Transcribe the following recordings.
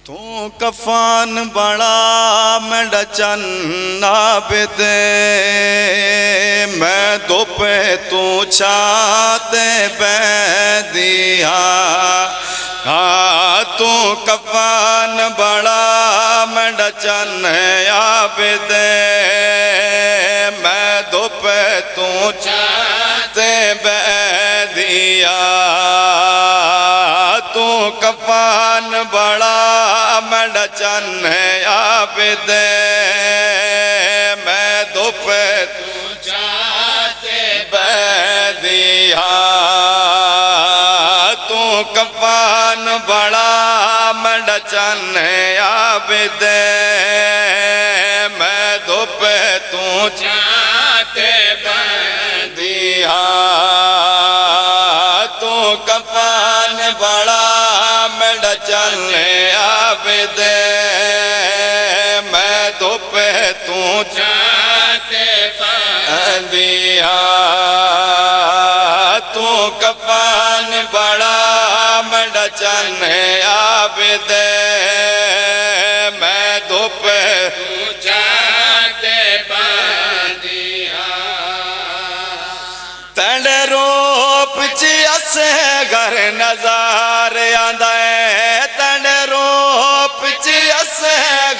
तू कफान बड़ा मेरा चन्ना बिदे मैं दोपे तू छाते बैदिया तू कफान बड़ा मेरा चन्ना बिदे मैं दोपे तू छाते बैदिया तू कफान बड़ा मेरा चन्ने आबिदे मैं दोपे तू चाहते बैदिया तू कफान बड़ा मेरा चन्ने आबिदे मैं दोपे तू चाहते बैदिया तू कफान बड़ा मेरा चलने आबिदे मैं दोपे तू चाहते बैदिया तू कफान बड़ा मेरा चलने आबिदे मैं दोपे तू चाहते बैदिया तेरे रूप च असे घर नजार आंदा है तेरे रूप च असे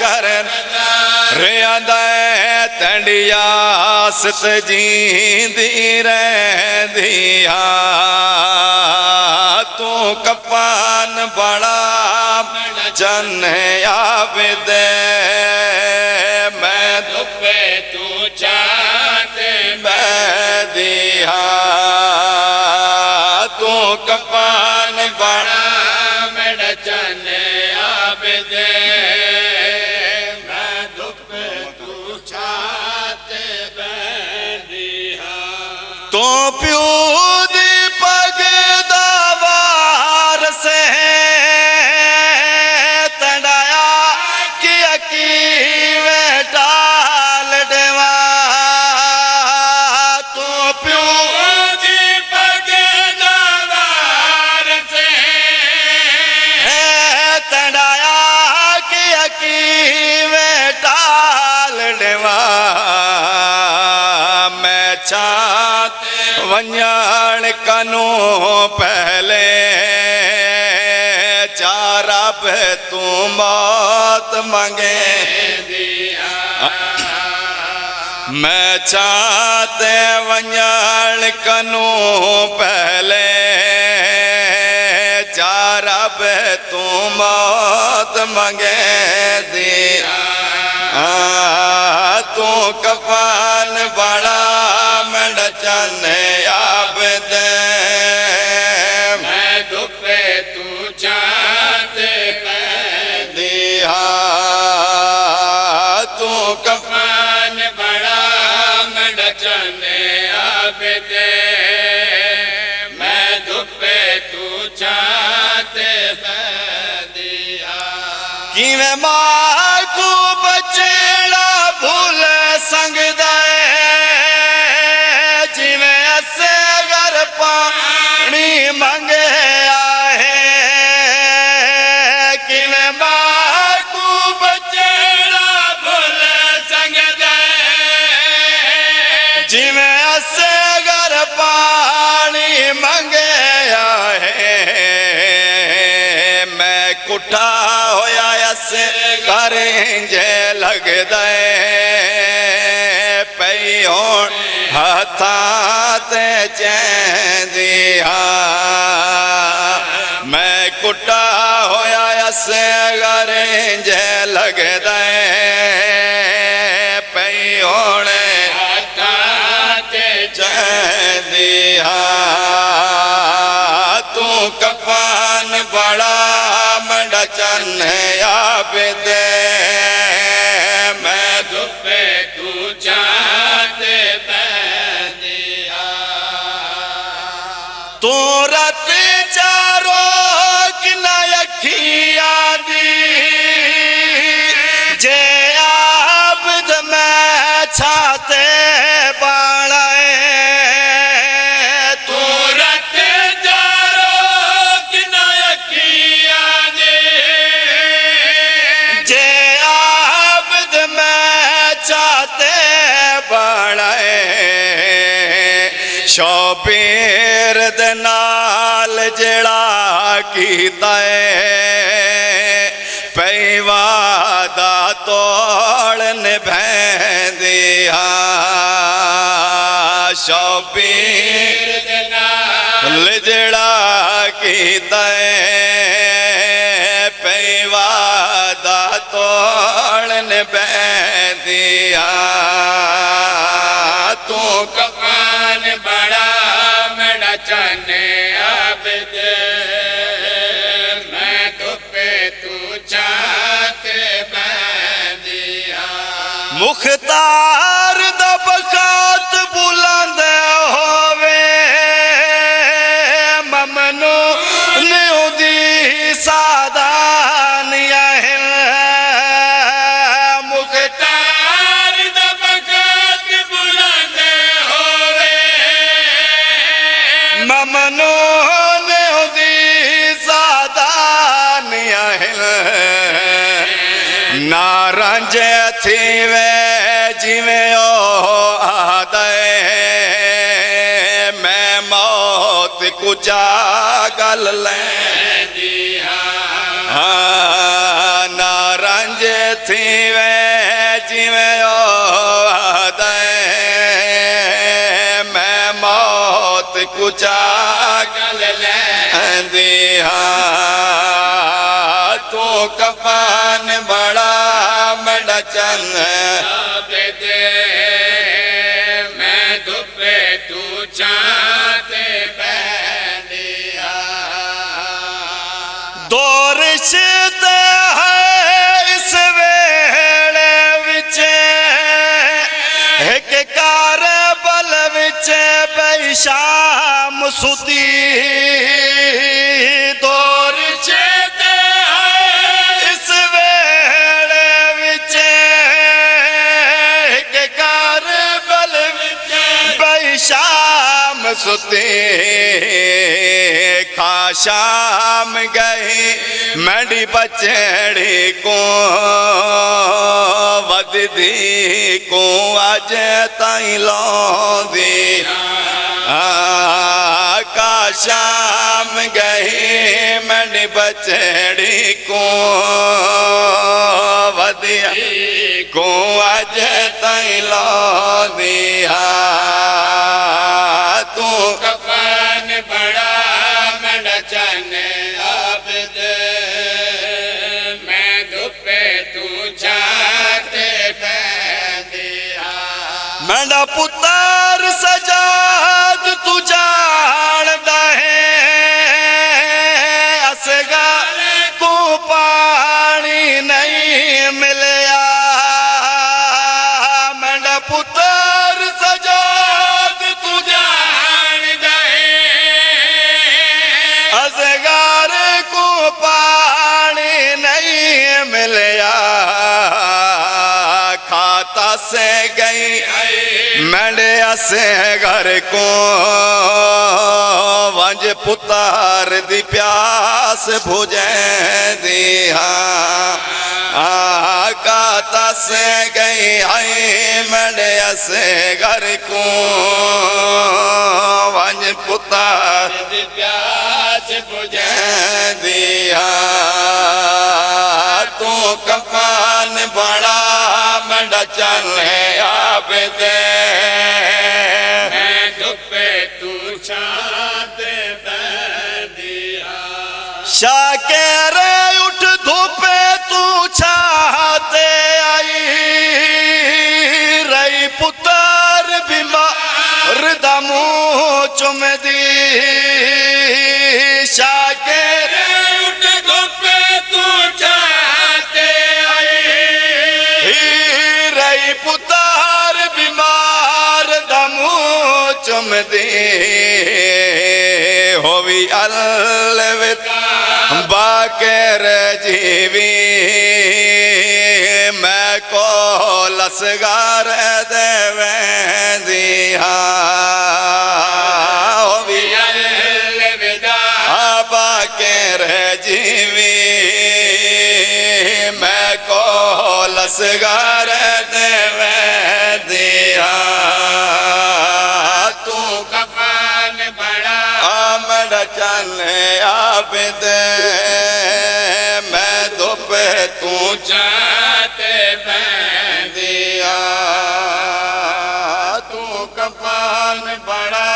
घर नजार आंदा है तेरी आस जींदी रहंदिया तू कफान बड़ा चन्ने आबिदे मैं दोपे तू चाहते बैदिया तू कफान बड़ा मेरा चन्ने आबिदे मैं दोपे तू चाहते बैदिया तो प्यू दी पग दवार से तड़ाया कि वे डाल देवा तो प्यू मैं चाहत वंजान कनो पहले चारा पे तू मौत मांगे दिया मैं चाहते वंजान कनो पहले चारा पे तू मौत मांगे दिया तू कफान बड़ा मेरा चन्ने आबिदे मैं दोपे तू चाहते बैदिया तू कफान बड़ा मेरा चन्ने आबिदे मैं दोपे तू चाहते बैदिया कि मैं मां को बचेड़ा भूल संगदा जिमें असे घर पानी मंगे आहे कि मैं मां को बचेड़ा भूल संगदा जिमें असे घर पानी मंगे आहे मैं कुठा होया असे करेंगे लगदा पई होण हथाते चैंदिया मैं कुटा होया असे करेंगे लगदा पई होण हथाते चैंदिया तू कफान बड़ा मेरा चन्ने आबिदे मैं दोपे तू चाहते बैदिया तू रात चारो कि न अखिया दी जे आबिद मैं छाते बाणाए तू रात चारो कि न अखिया दी शौबीर दे नाल जड़ा कीता है पई वादा तोड़ निभैंदिया शौबीर दे नाल जड़ा कीता है पई वादा तोड़ निभैंदिया तू कफान बड़ा मेरा चने आबिद मैं धुपे तू चाहते बंदिया मुख्तार दा बखात बुलंद होवे ममनू न्यूदी सादानिया है मुख्तार दबकत बुलंद होवे ममनू न्यूदी सादानिया है नारंज थी वे जिवें ओ आदे मैं मौत को जागल बंदिया नारंज थी वे जिवें ओ आदे मैं मौत को जागल दिया तू कफान बड़ा बड़ा चंद आबिद मैं धुपे तू चाहते बंदिया दो रिश्ते है इस वेले विच एक कार बल विच बेशाम सुती दो चेते इस वेले विच एक कार बल विच बेशाम सुती खा शाम गई मंडी बचड़ी को वददी को अज ताई लौंदी का शाम गई मंडी बचड़ी को वदिया को अज ताई लौंदी तू कफान बड़ा मेरा चने आबिद मैं धुपे तू चाहते बंदिया मेरा पुत्र सजाद तू जानदा है असगार को पानी नहीं मिलया मेरा पुत्र सजाद तू जान दे असगार को पानी नहीं मिलया खाता से गई मेरे से घर को वंज पुतार दी प्यास भुजे दिया खाता से गई आई मेरे से घर को वंज पुतार प्यास बुझे दिया तू कफान बड़ा बड़ा चले आबिद मैं धुपे तू चाहते बंदिया शाकेर उठ धूपे तू छाते आई रही पुत्र बीमार दमू चुम दी शाकेर उठ धुपे तू चाहते आई रही पुत्र बीमार दमू चुम दी होवी अलविदा बाकर जीवी मैं को लसगार देवे दिया होवी अलविदा बाकर जीवी मैं को लसगार देवे दिया तू कफा चले आबिद मैं धुप तू चाहते दिया तू कफान बड़ा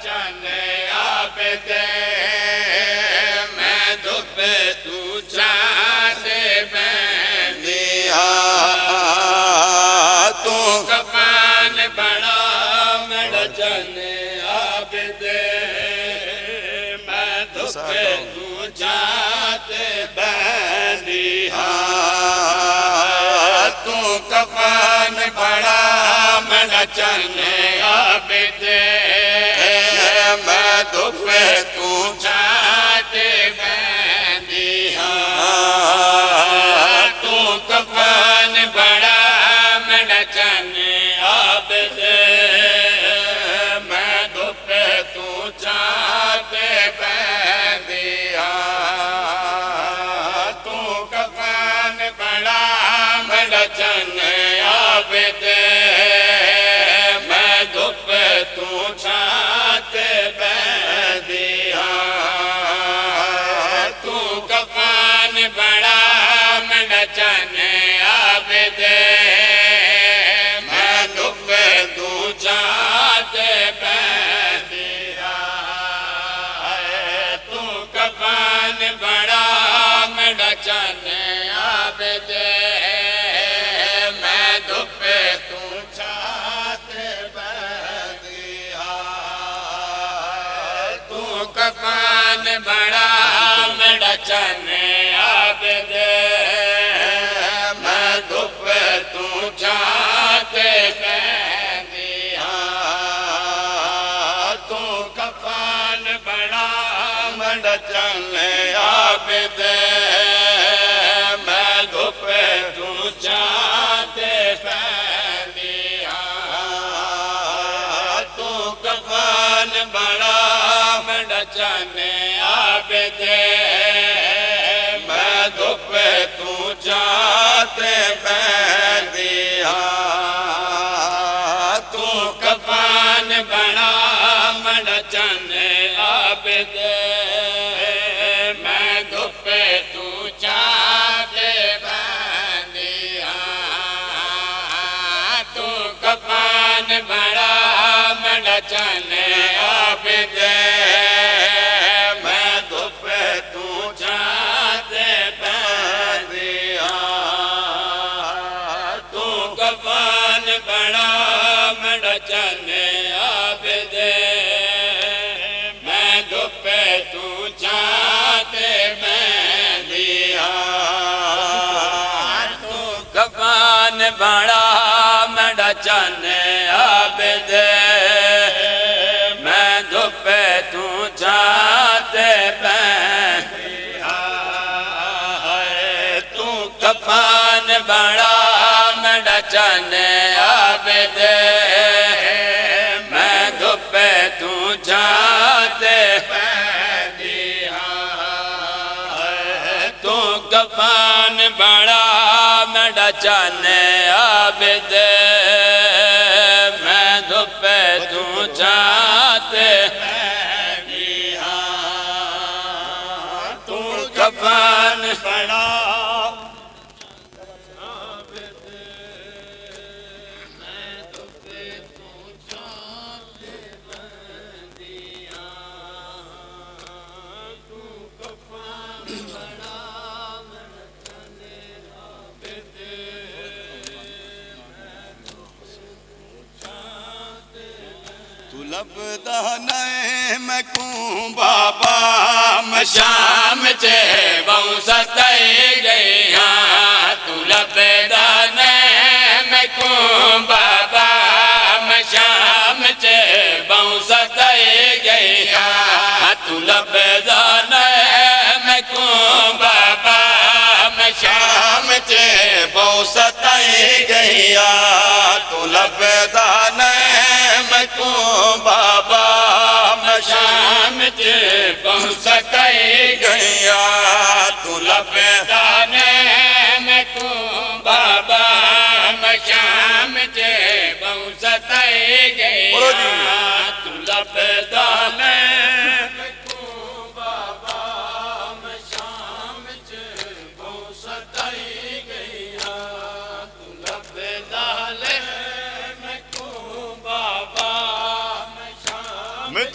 चले आबिद मैं धुप तू चाहते दिया तू कफान बड़ा मड चले आबिद मैं धुप तू चाहते दिया तू कफान बड़ा मड चले आबिद मैं धुप तू चाहते दिया तू कफन बड़ा मड चले आबिद मैं धुप तू चाहते दिया तू कफन बड़ा मड चले आबिद मैं धुप तू चाहते दिया तू कफन बड़ा मड चले आबिद मैं धुप तू चाहते दिया तू कफन बड़ा मड चले आबिद मैं धुप तू चाहते दिया तू कफन बड़ा मड चले आबिद मैं धुप तू चाहते दिया तू कफन बड़ा मड चले आबिद मैं धुप तू चाहते दिया तू कफन बड़ा मड चले आबिद मैं धुप तू चाहते दिया तू कफन बड़ा मड चले आबिद मैं धुप तू चाहते दिया तू कफन बड़ा मड चले आबिद मैं धुप तू चाहते दिया तू कफन बड़ा मड चले आबिद मैं धुप तू चाहते दिया तू कफन बड़ा मड चले आबिद मैं धुप तू चाहते दिया तू कफन बड़ा मड चले आबिद मैं धुप तू चाहते दिया तू कफन बड़ा मड चले आबिद मैं धुप तू चाहते दिया तू कफन बड़ा लबदा नहीं मैं कूं बाबा मैं शाम चे बहु सतई गई तू लबदा नहीं मैं कूं बाबा मैं शाम चे बहु सतई गई तू लबदा नहीं मैं कूं बाबा मैं शाम चे बहु सतई गई तू लबदा मैं कूं बाबा मैं शाम चे बहु सतई गया तू लबदा मैं कूं बाबा मैं शाम चे बहु सतई गया तू लबदा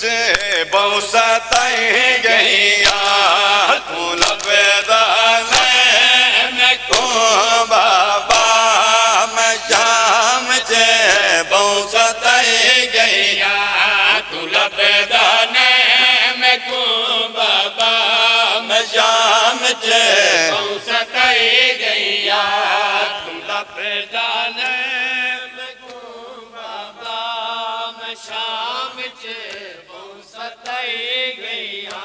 चे बहु सताई गईया तू लबेदाने में को बाबा मैं शाम चे बहु सताई गईया तू लबेदाने में को बाबा मैं शाम चे बहु सताई गईया तू लबेदाने में को बाबा मैं शाम चे बहु सताई गईया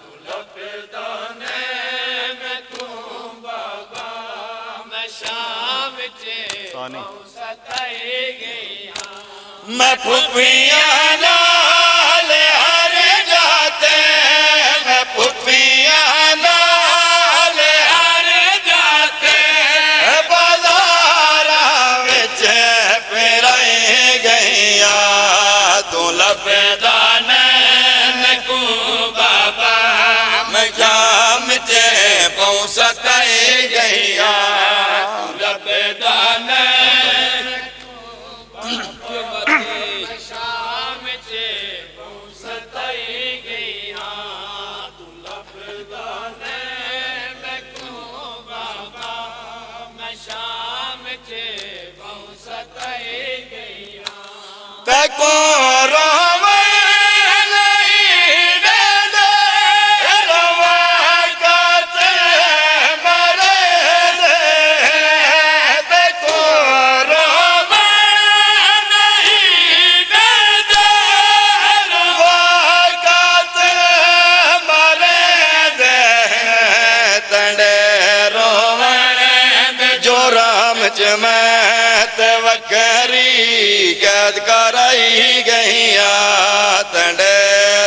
तू लबेदाने में को बाबा मैं शाम चे बहु सताई गईया मैं फुफिया नाल हर जाते मैं फुफिया नाल हर जाते बाजारा विच फिराई गईया तू लबेदाने में को बाबा मैं शाम चे बहु सताई गईया लबेदाने शाम चे बहु सताई गईया तू लबेदाने में को बाबा मैं शाम चे बहु सताई गईया ते को रोवे नहीं दे दे रोवा काते मरे दे ते को रोवे नहीं दे दे रोवा काते मरे दे तंडे रोवे जो राम च मैं ते वकरी कैद कराई गईया तंडे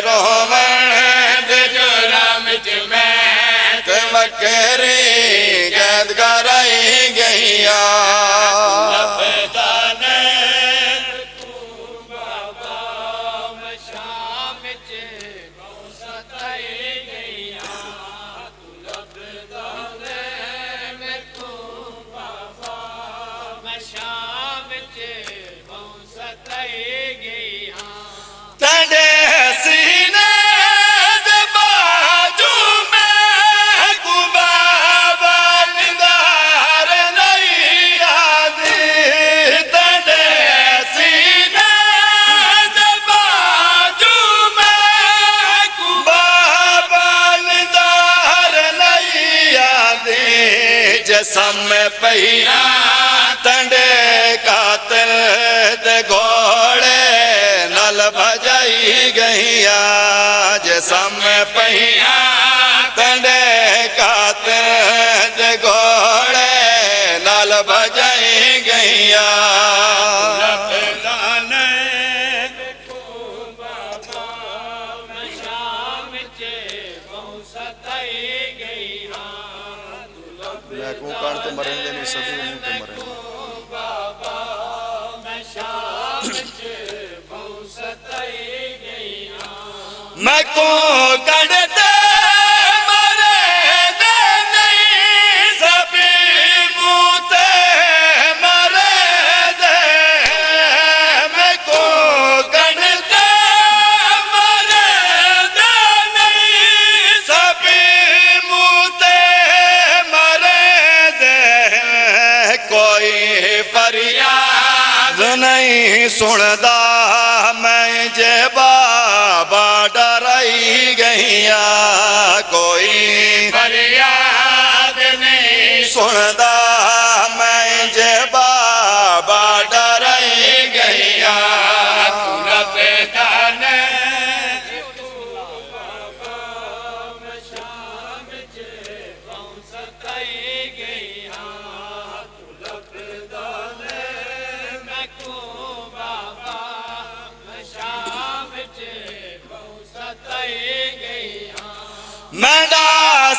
रोमन जो राम च मैं ते वकरी कैद कराई गईया लबेदाने को बाबा मैं शाम चे बहु सताई गईया तू लबेदाने में को बाबा मैं शाम चे बहु सताई गईया तंडे सीने दे बाजू में कुबाबा निदार नहीं आदी तंडे सीने दे बाजू में कुबाबा निदार नहीं आदी जसम पहिया तंडे कातिल दे घोड़े नल भजाई गईया जसम पहिया तंडे कातिल दे घोड़े नल भजाई गईया लबेदाने को बाबा मैं शाम चे बहु सताई गईया मैं को कान ते मरेंगे नहीं सभी मुंह ते मरेंगे बाबा मैं शाम चे बहु सताई गईया मैं को कड़ते मरे दे नहीं सभी बूते मरे दे मैं को कड़ते मरे दे नहीं सभी बूते मरे दे कोई फरियाद नहीं सुनदा मैं जे बाबा डराई गईया कोई फरियाद नहीं सुनदा मैं जे बाबा डराई गईया तू लबेदाने मैं शाम चे बहु सताई गईया तू लबेदाने मैं को बाबा मैं शाम चे बहु सताई गईया मैडा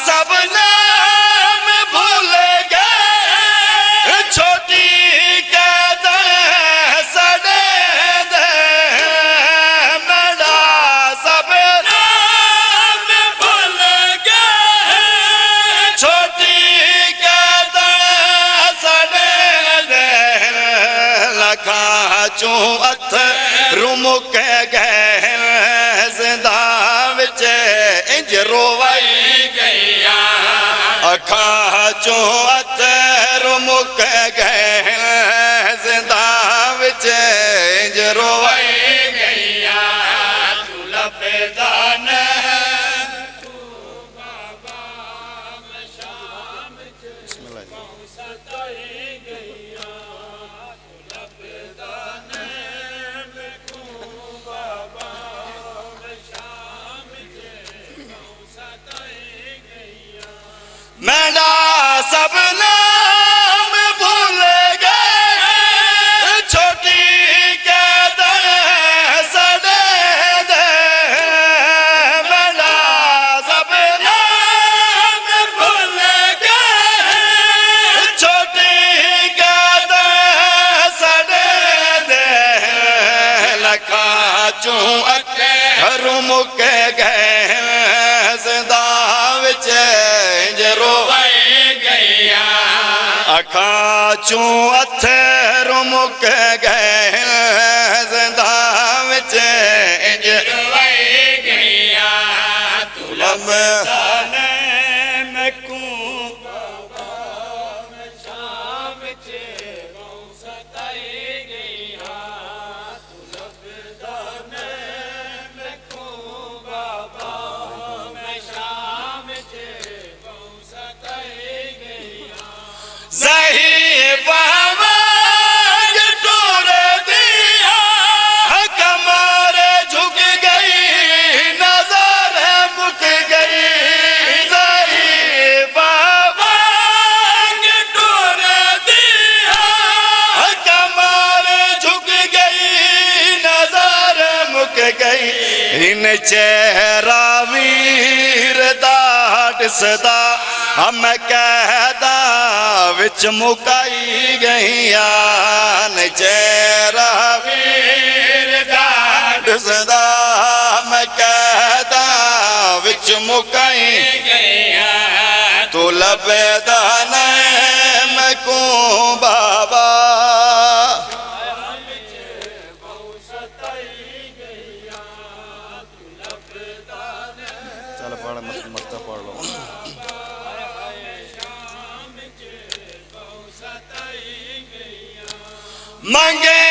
सब नाम भूल गए छोटी कैद सड़े दे मैडा सब नाम भूल गए छोटी कैद सड़े दे लखा चू अथ रुमुक गए विच इंज रोवाई गईया अखां चों अथर मुक गए ज़िंदा विच इंज रोवाई गईया तू लभदा न तू बाबा मैं शाम च बिस्मिल्लाह जी। सताई गईया तू लभदा न तू बाबा मैं शाम च सताई गईया मेरा सब नाम भूल गए छोटी कैद सड़े दे मेरा सब नाम भूल गए छोटी कैद सड़े दे लखा चूं अखर मुक गए ज़िंदा विच इंज रोवाई गईया अखां चूं अथर मुक गए ज़िंदा विच इंज गईया तू लभदा मैं शाम च सताई गईया तू लभदा न मैं बाबा मैं शाम च सताई गईया सही बावाज टूर दिया कमर झुक गई नजर मुक गई सही बावाज टूर दिया कमर झुक गई नजर मुक गई इन चेहरा वीर दाट सदा हम कहदा विच मुकाई गईया न चेहरा वीर दाट सदा मैं कहदा विच मुकाई गईया तू लभदा न मैं को बाबा चल पढ़ मक्ता पढ़ लो। मंगे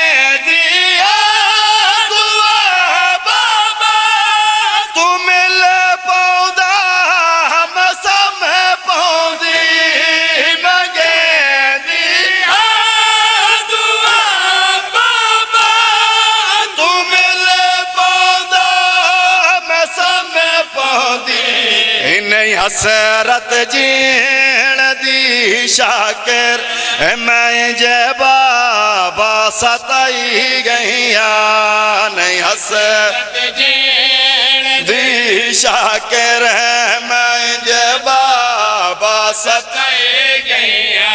दिया दुआ बाबा तू मिल पौधा हम सम पौधी मंगे दिया दुआ बाबा तू मिल पौधा हम सम पौधी नहीं हसरत जीण दी शाकिर मैं जे बाबा सताई गईया नहीं हसरत दी शाकिर मैं जे बाबा सताई गईया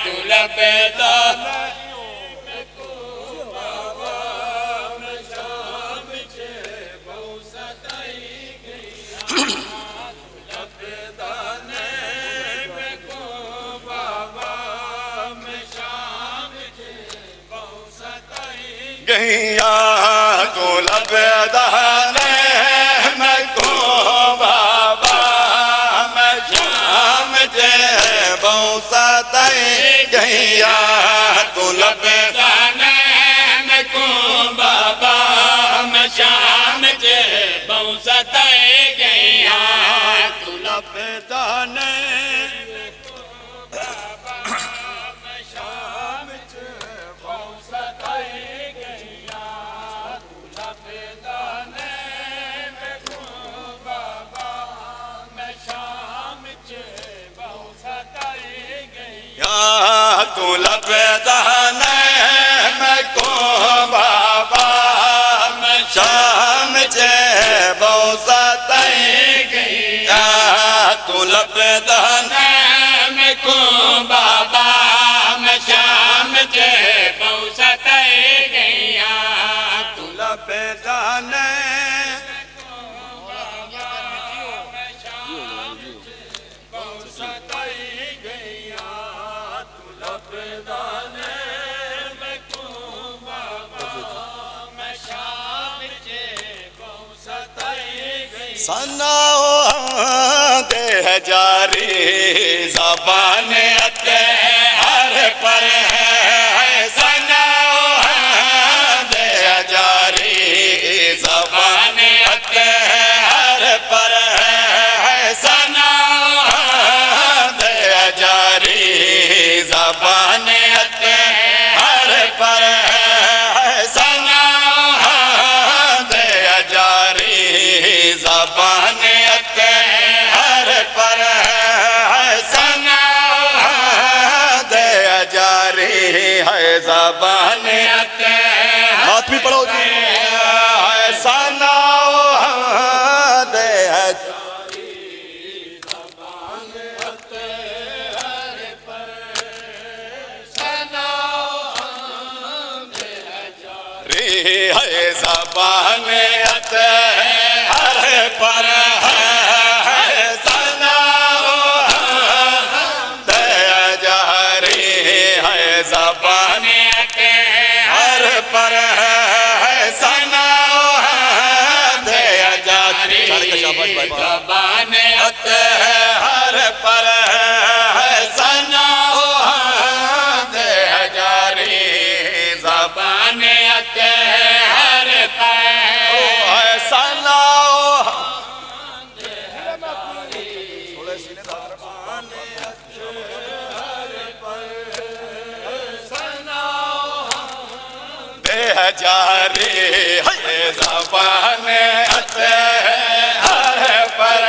तू लभदा गईया तू लभदा मैं को बाबा मैं शाम जे बहु सताई गईया तू लभदा मैं को बाबा मैं शाम च सताई गईया तू लभदा न मैं शाम च सताई गईया तू लभदा न मैं को बाबा मैं शाम च सताई गईया या तू लभदा मैं को बाबा मैं शाम जे बहु सताई गईया तू लभदा मैं को बाबा मैं शाम च सताई गईया तू लभदा सताई गईया तू लभदा मैं को बाबा मैं शाम च सताई गई सनाओ दे जारी ज़बान अते हर पर है सनाओ दे जारी ज़बान अते हर पर है सनाओ दे जारी ज़बान अते हर पर है सनाओ दे जारी ज़बान अते हर पर है सनाओ दे जारी है ज़बान अते हाथ भी पढ़ो जी है सनाओ दे है ज़बान अते हर पर है सनाओ दे जारी है ज़बान अते हर पर है सनाओ दे जारी ज़बान अते हर पर है सनाओ दे जारी ज़बान अते हर पर सनाओ दे जारी है ज़बान अते हर पर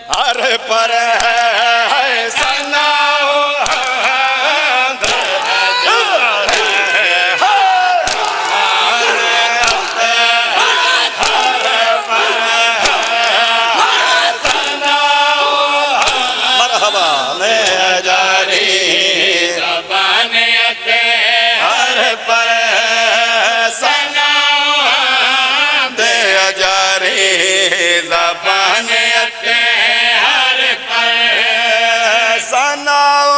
हर पर है सनाओ दे जारी मरहबा ने जारी ज़बान अते हर पर सनाओ दे जारी ज़बान अते हर पर सनाओ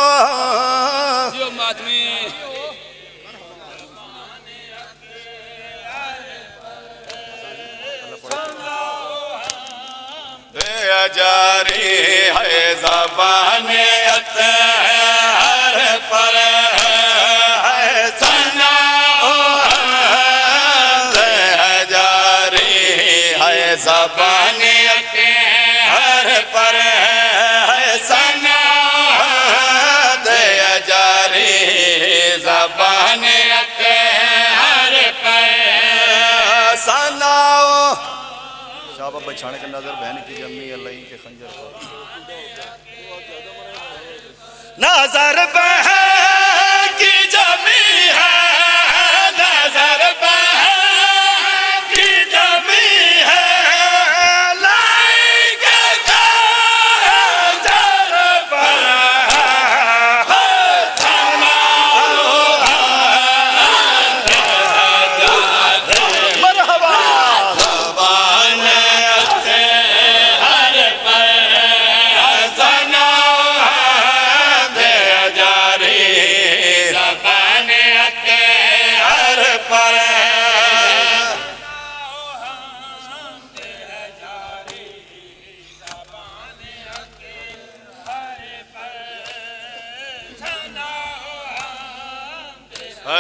जो मातमी दे जारी है ज़बान अते हर पर है सनाओ दे जारी है ज़बान अते हर पर है सनाओ दे जारी ज़बान अते हर पर सनाओ शाबाश बछाने के नजर बहन की जमी अल्लाह के खंजर नजर बहन की जमी है नजर बहन की जमी है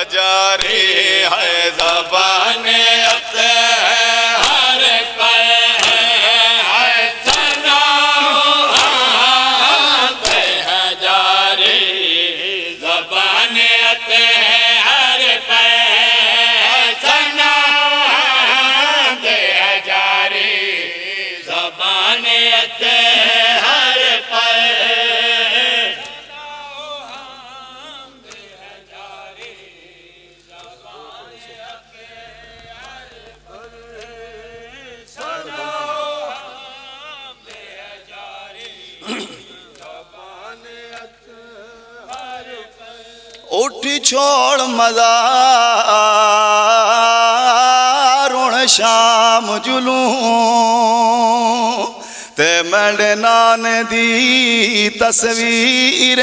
जारी है ज़बान अते हर पर है सनाओ दे जारी ज़बान अते हर पर सनाओ दे जारी ज़बान अते हर पर उठी छोड़ मज़ार हुण शाम जुलूं ते मेरे नान दी तस्वीर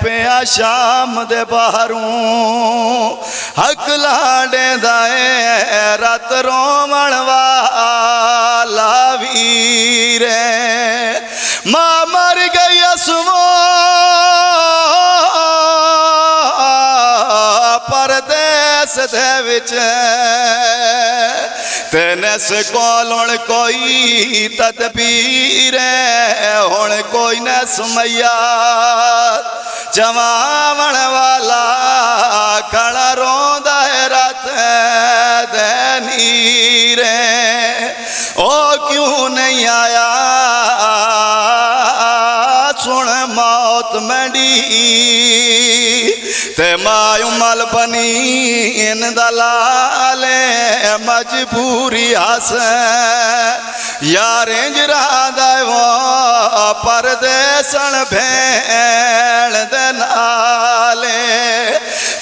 पिया शाम दे बाहरों हक लाडे दाए रात रोवण वाला वीर मां मर गई असमो परदेस दे विच तेनस कोल हुण कोई तदबीर हुण कोई न सुमैया जवावण वाला खड़ा रोंदा है रात दे नीर ओ क्यों नहीं आया सुन मौत मंडी ते मायू मल बनी इन दलाले मजबूरी हस यारें जरादा वो परदेसन भेण दे नाले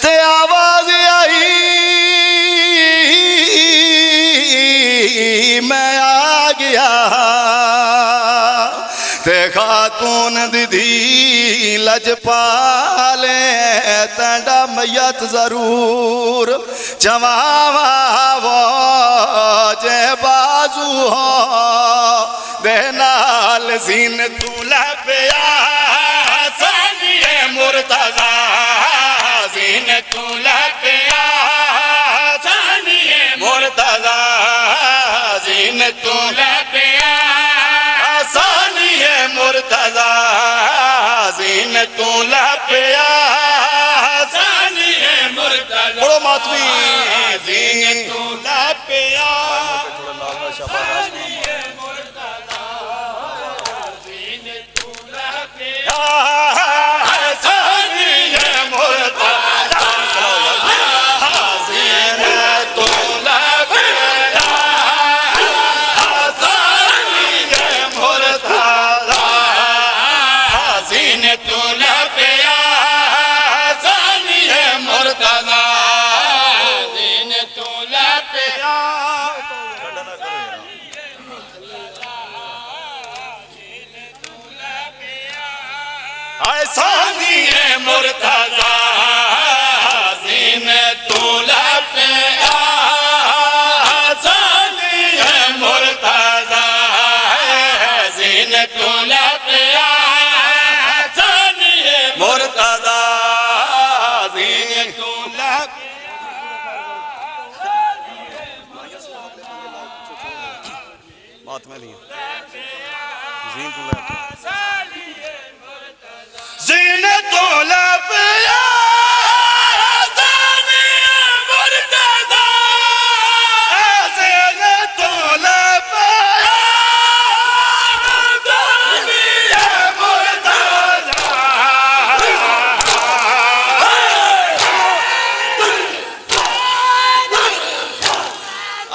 ते आवाज आई मैं आ गया ते खातून दीदी लजपाले तंडा मैयत जरूर चवावा वो जे बाजू हो दे नाल जीन तू लपिया सानिए मुर्तजा जीन तू लपिया सानिए मुर्तजा जीन तू लपिया सानिए मुर्तजा जीन तू लपिया सानिए मुर्तजा बड़ो मातमी जीन तू लपिया थोड़ा लाल शाबाश सानिए मुर्तजा जीन तू लपिया सानिए मुर्तजा जीन तू लपिया सानिए मुर्तजा जीन तू बात में नहीं जीन तू ले जीन तू लपिया सानिए मुर्तजा जीन तू लपिया सानिए मुर्तजा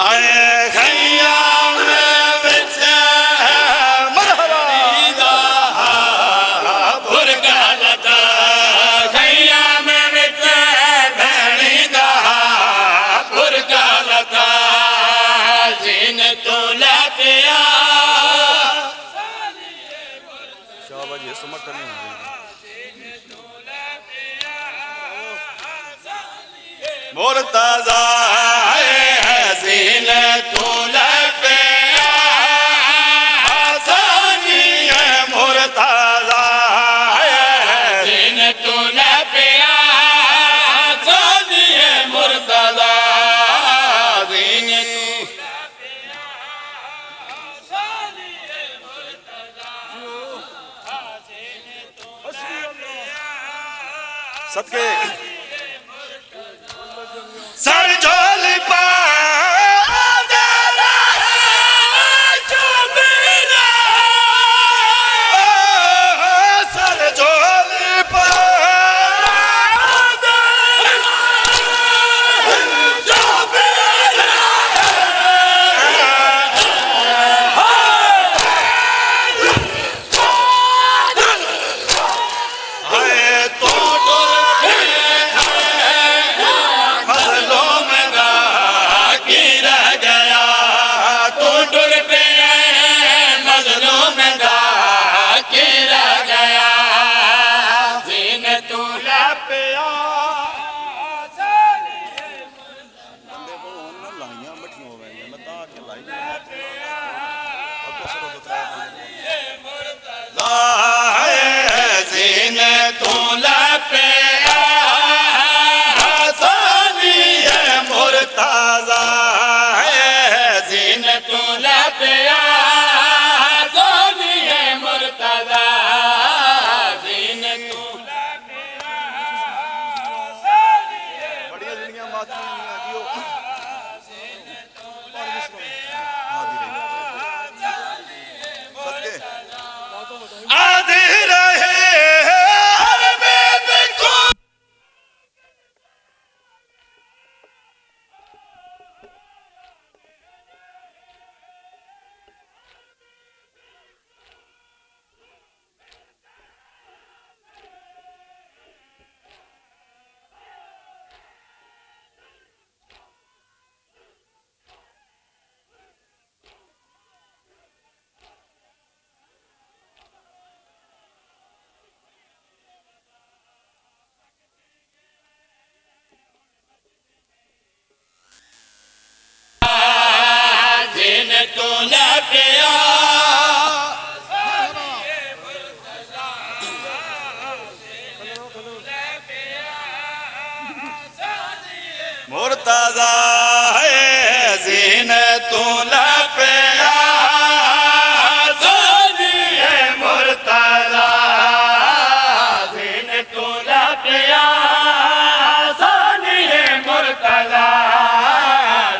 आए खैया में बिच मरहबा शाबाश ये समझ करनी है मुर्तजा जीन तू लपिया सानिए मुर्तजा जीन तू लपिया सानिए मुर्तजा जीन सदके सर झोल पा सर झोल पा तो लपिया सोनिए मुर्तजा जीन तू बड़िया दुनिया मातमी आ गयो सत्य आधे रहे हर बेद को तू लपिया मुर्तजा है जीन तू लपिया सोनिए मुर्तजा जीन तू लपिया सोनिए मुर्तजा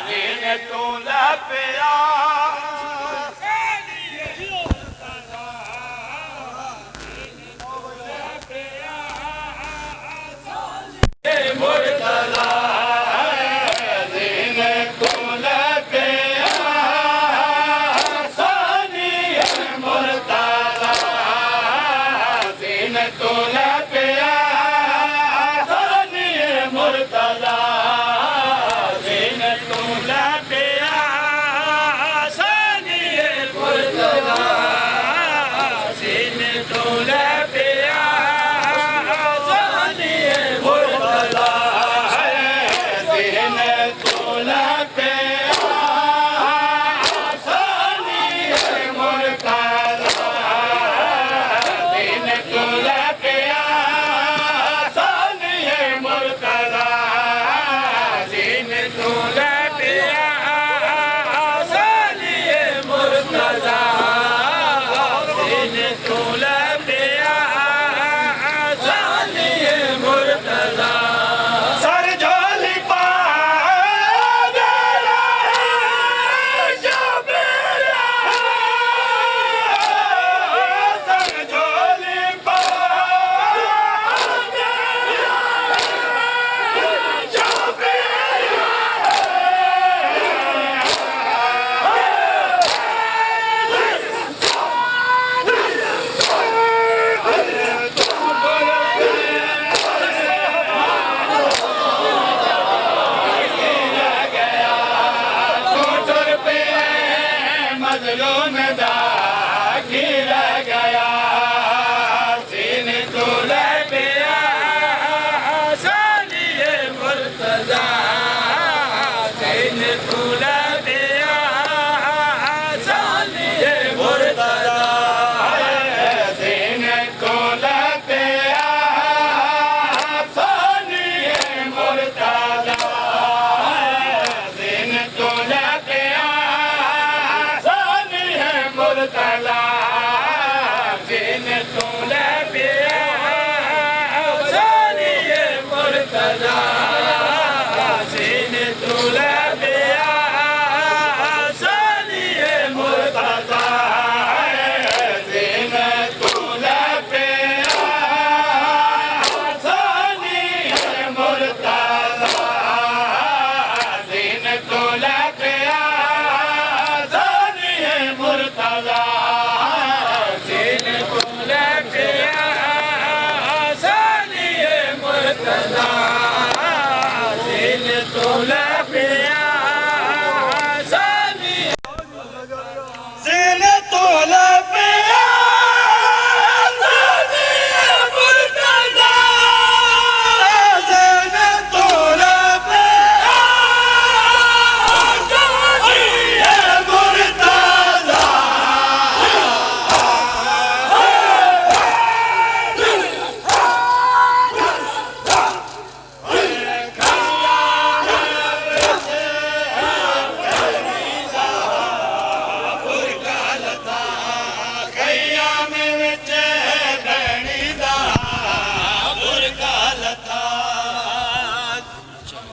जीन तू लपिया मुर्तजा